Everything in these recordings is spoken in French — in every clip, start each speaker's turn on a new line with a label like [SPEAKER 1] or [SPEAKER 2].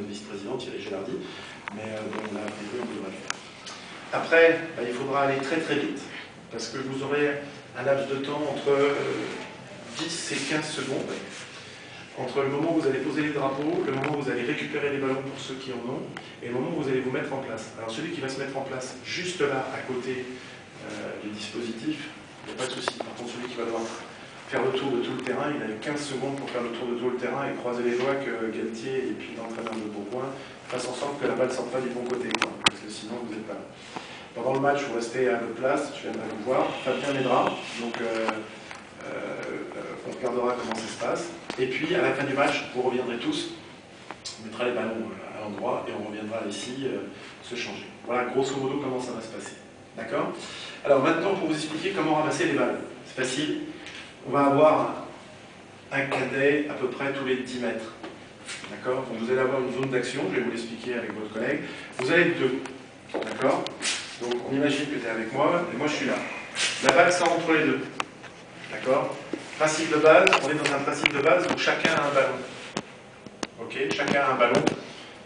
[SPEAKER 1] vice-président, Thierry Gélardi, mais bon, là, a priori, on devrait le faire. Après, il faudra aller très très vite, parce que vous aurez un laps de temps entre 10 et 15 secondes, entre le moment où vous allez poser les drapeaux, le moment où vous allez récupérer les ballons pour ceux qui en ont, et le moment où vous allez vous mettre en place. Alors celui qui va se mettre en place juste là, à côté du dispositif, il n'y a pas de souci. Par contre, celui qui va devoir faire le tour de tout le terrain, il a 15 secondes pour faire le tour de tout le terrain et croiser les doigts que Galtier et puis l'entraîneur de Bourgoin fassent en sorte que la balle ne sorte pas du bon côté, quoi, parce que sinon vous n'êtes pas là. Pendant le match, vous restez à votre place, je viendrai vous voir, Fabien m'aidera, donc on regardera comment ça se passe. Et puis, à la fin du match, vous reviendrez tous, on mettra les ballons à l'endroit et on reviendra ici se changer. Voilà, grosso modo, comment ça va se passer. D'accord? Alors maintenant, pour vous expliquer comment ramasser les balles. C'est facile. On va avoir un cadet à peu près tous les 10 mètres. D'accord? Donc vous allez avoir une zone d'action, je vais vous l'expliquer avec votre collègue. Vous allez être deux. D'accord? Donc on imagine que tu es avec moi, et moi je suis là. La balle sort entre les deux. D'accord? Principe de base, on est dans un principe de base où chacun a un ballon. Ok? Chacun a un ballon.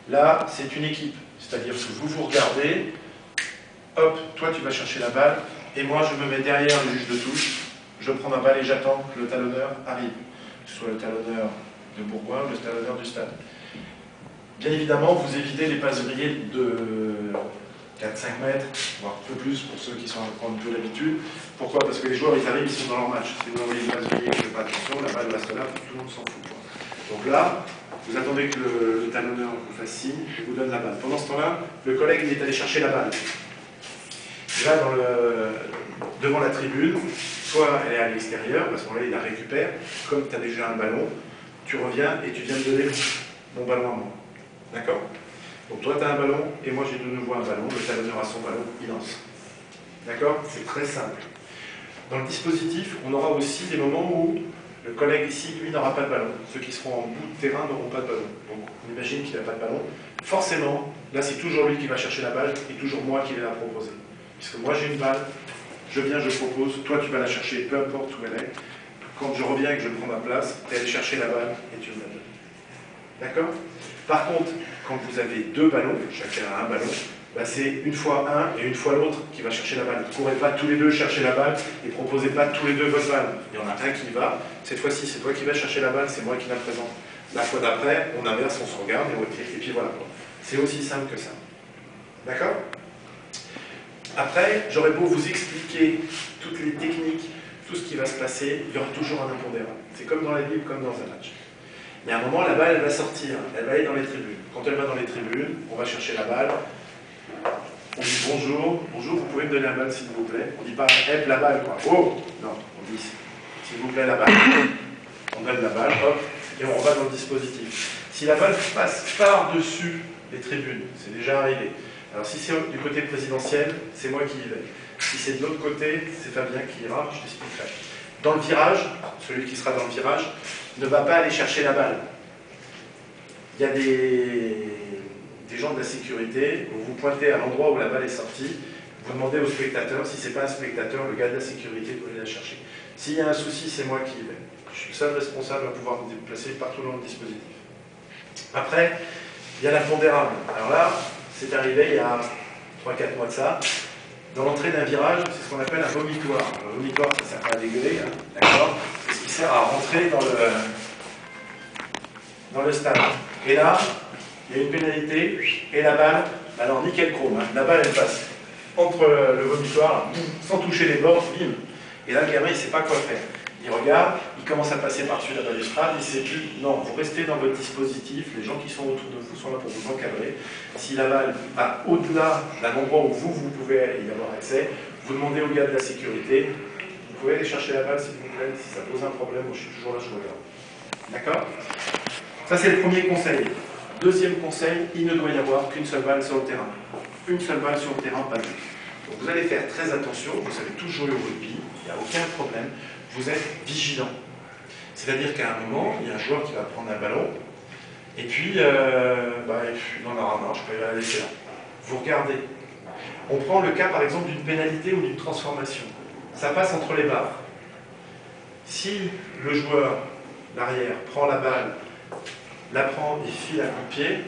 [SPEAKER 1] Là, c'est une équipe. C'est-à-dire que vous vous regardez, hop, toi tu vas chercher la balle, et moi je me mets derrière le juge de touche, je prends ma balle et j'attends que le talonneur arrive. Que ce soit le talonneur de Bourgoin ou le talonneur du stade. Bien évidemment, vous évitez les passes grillées de 4-5 mètres, voire un peu plus pour ceux qui ont un peu l'habitude. Pourquoi? Parce que les joueurs, ils arrivent, ils sont dans leur match. Si vous envoyez une passe grillée, je ne fais pas attention, la balle reste là, tout le monde s'en fout. Donc là, vous attendez que le talonneur vous fasse signe et vous donne la balle. Pendant ce temps-là, le collègue il est allé chercher la balle. Là, devant la tribune, soit elle est à l'extérieur, parce qu'on la récupère, comme tu as déjà un ballon, tu reviens et tu viens me donner mon ballon à moi. D'accord? Donc toi, tu as un ballon, et moi j'ai de nouveau un ballon, le talonneur a son ballon, il lance. D'accord? C'est très simple. Dans le dispositif, on aura aussi des moments où le collègue ici, lui, n'aura pas de ballon. Ceux qui seront en bout de terrain n'auront pas de ballon. Donc on imagine qu'il n'a pas de ballon. Forcément, là c'est toujours lui qui va chercher la balle, et toujours moi qui vais la proposer. Puisque moi j'ai une balle, je viens, je propose, toi tu vas la chercher, peu importe où elle est. Quand je reviens et que je prends ma place, tu es allé chercher la balle et tu me la donnes. D'accord? Par contre, quand vous avez deux ballons, chacun a un ballon, c'est une fois un et une fois l'autre qui va chercher la balle. Ne courez pas tous les deux chercher la balle et proposez pas tous les deux votre balle. Il y en a un qui y va, cette fois-ci c'est toi qui vas chercher la balle, c'est moi qui la présente. La fois d'après, on inverse, on se regarde et puis voilà. C'est aussi simple que ça. D'accord? Après, j'aurais beau vous expliquer toutes les techniques, tout ce qui va se passer, il y aura toujours un impondérable. C'est comme dans la Bible, comme dans un match. Il y a un moment, la balle, elle va sortir, elle va aller dans les tribunes. Quand elle va dans les tribunes, on va chercher la balle. On dit bonjour, bonjour, vous pouvez me donner la balle s'il vous plaît. On ne dit pas, hep, la balle, quoi. Oh! Non, on dit, s'il vous plaît, la balle. On donne la balle, hop, et on va dans le dispositif. Si la balle passe par-dessus les tribunes, c'est déjà arrivé. Alors si c'est du côté présidentiel, c'est moi qui y vais. Si c'est de l'autre côté, c'est Fabien qui ira, je t'expliquerai. Dans le virage, celui qui sera dans le virage, ne va pas aller chercher la balle. Il y a des gens de la sécurité, vous vous pointez à l'endroit où la balle est sortie, vous demandez au spectateur, si ce n'est pas un spectateur, le gars de la sécurité doit aller la chercher. S'il y a un souci, c'est moi qui y vais. Je suis le seul responsable à pouvoir me déplacer partout dans le dispositif. Après, il y a l'impondérable. Alors là, c'est arrivé il y a 3-4 mois de ça. Dans l'entrée d'un virage, c'est ce qu'on appelle un vomitoire. Le vomitoire, ça ne sert pas à dégueuler, hein, d'accord? C'est ce qui sert à rentrer dans le stade. Et là, il y a une pénalité, et la balle, alors nickel chrome, hein, la balle elle passe entre le vomitoire, sans toucher les bords, bim. Et là, le gamin, il ne sait pas quoi faire. Il regarde, il commence à passer par-dessus la balustrade, il ne sait plus. Non, vous restez dans votre dispositif, les gens qui sont autour de vous sont là pour vous encadrer. Si la balle va au-delà d'un endroit où vous pouvez y avoir accès, vous demandez au gars de la sécurité, vous pouvez aller chercher la balle s'il vous plaît, si ça pose un problème, moi je suis toujours là, je regarde. D'accord? Ça c'est le premier conseil. Deuxième conseil, il ne doit y avoir qu'une seule balle sur le terrain. Une seule balle sur le terrain, pas deux. Donc vous allez faire très attention, vous savez tous jouer au rugby, il n'y a aucun problème. Vous êtes vigilant. C'est-à-dire qu'à un moment, il y a un joueur qui va prendre un ballon, et puis, il en aura marre, je peux la laisser là. Vous regardez. On prend le cas, par exemple, d'une pénalité ou d'une transformation. Ça passe entre les barres. Si le joueur, l'arrière, prend la balle, la prend et file à coup de pied,